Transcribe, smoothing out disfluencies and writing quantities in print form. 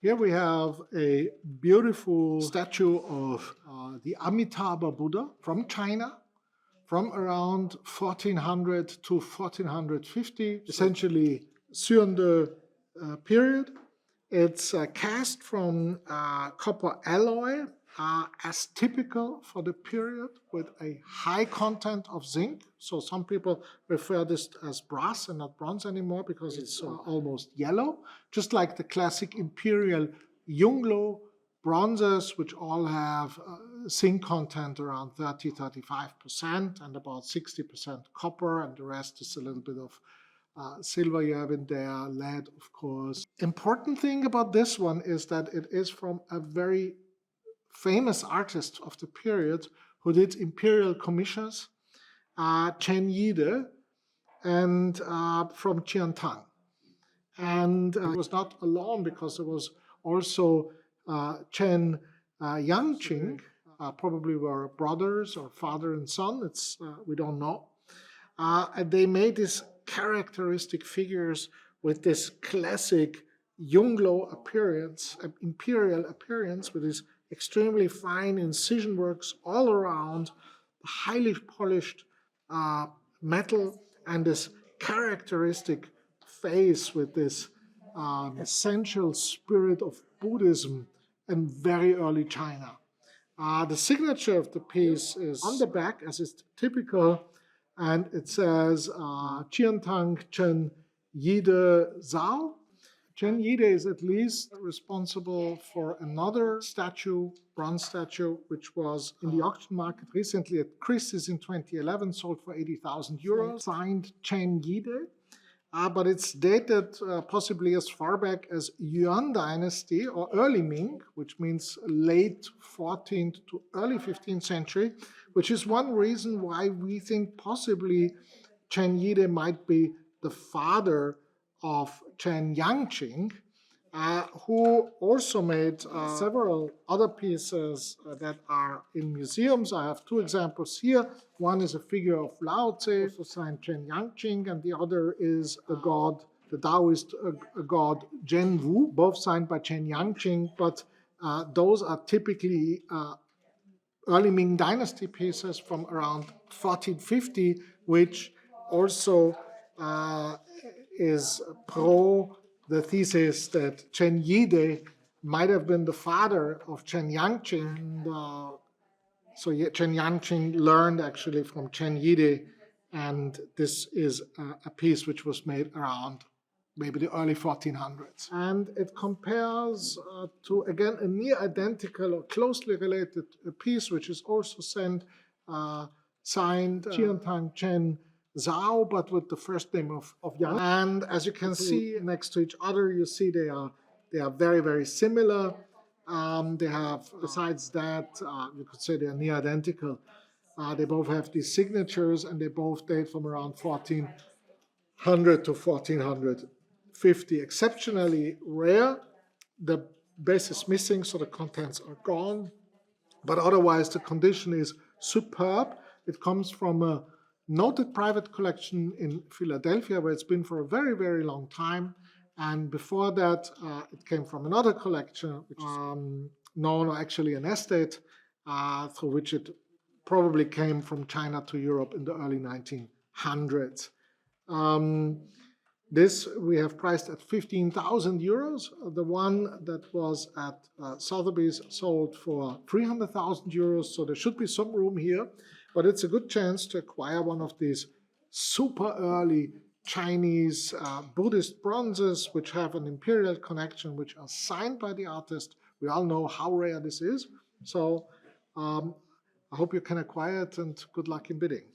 Here we have a beautiful statue of the Amitabha Buddha from China, from around 1400 to 1450, essentially Xuande period. It's cast from copper alloy, as typical for the period, with a high content of zinc. So some people refer this as brass and not bronze anymore because it's almost yellow, just like the classic imperial Yunglo bronzes, which all have zinc content around 30–35% and about 60% copper, and the rest is a little bit of silver you have in there, lead, of course. Important thing about this one is that it is from a very famous artist of the period who did imperial commissions, Chen Yide, and from QIANTANG. And it was not alone, because there was also Chen Yangqing, probably were brothers or father and son, we don't know. And they made these characteristic figures with this classic Yunglo appearance, imperial appearance, with this extremely fine incision works all around, highly polished metal, and this characteristic face with this essential spirit of Buddhism in very early China. The signature of the piece is on the back, as is typical, and it says QIANTANG Chen Yide Zhao. Chen Yide is at least responsible for another statue, bronze statue, which was in the auction market recently at Christie's in 2011, sold for 80,000 euros, signed Chen Yide. But it's dated possibly as far back as Yuan Dynasty or early Ming, which means late 14th to early 15th century, which is one reason why we think possibly Chen Yide might be the father of Chen Yangqing, who also made several other pieces that are in museums. I have two examples here. One is a figure of Lao Tse, also signed Chen Yangqing, and the other is a god, the Taoist god Zhen Wu, both signed by Chen Yangqing, but those are typically early Ming Dynasty pieces from around 1450, which also is pro the thesis that Chen Yide might have been the father of Chen Yangqing. So Chen Yangqing learned actually from Chen Yide, and this is a piece which was made around maybe the early 1400s. And it compares to, again, a near identical or closely related piece, which is also signed QIANTANG Chen Zhao, but with the first name of Yang. And as you can see next to each other, you see they are very, very similar. They have, besides that, you could say they are near identical. They both have these signatures, and they both date from around 1400 to 1450. Exceptionally rare. The base is missing, so the contents are gone. But otherwise, the condition is superb. It comes from a noted private collection in Philadelphia, where it's been for a very, very long time. And before that, it came from another collection, which is known, or actually an estate, through which it probably came from China to Europe in the early 1900s. This we have priced at 15,000 euros. The one that was at Sotheby's sold for 300,000 euros, so there should be some room here. But it's a good chance to acquire one of these super early Chinese Buddhist bronzes, which have an imperial connection, which are signed by the artist. We all know how rare this is. So I hope you can acquire it, and good luck in bidding.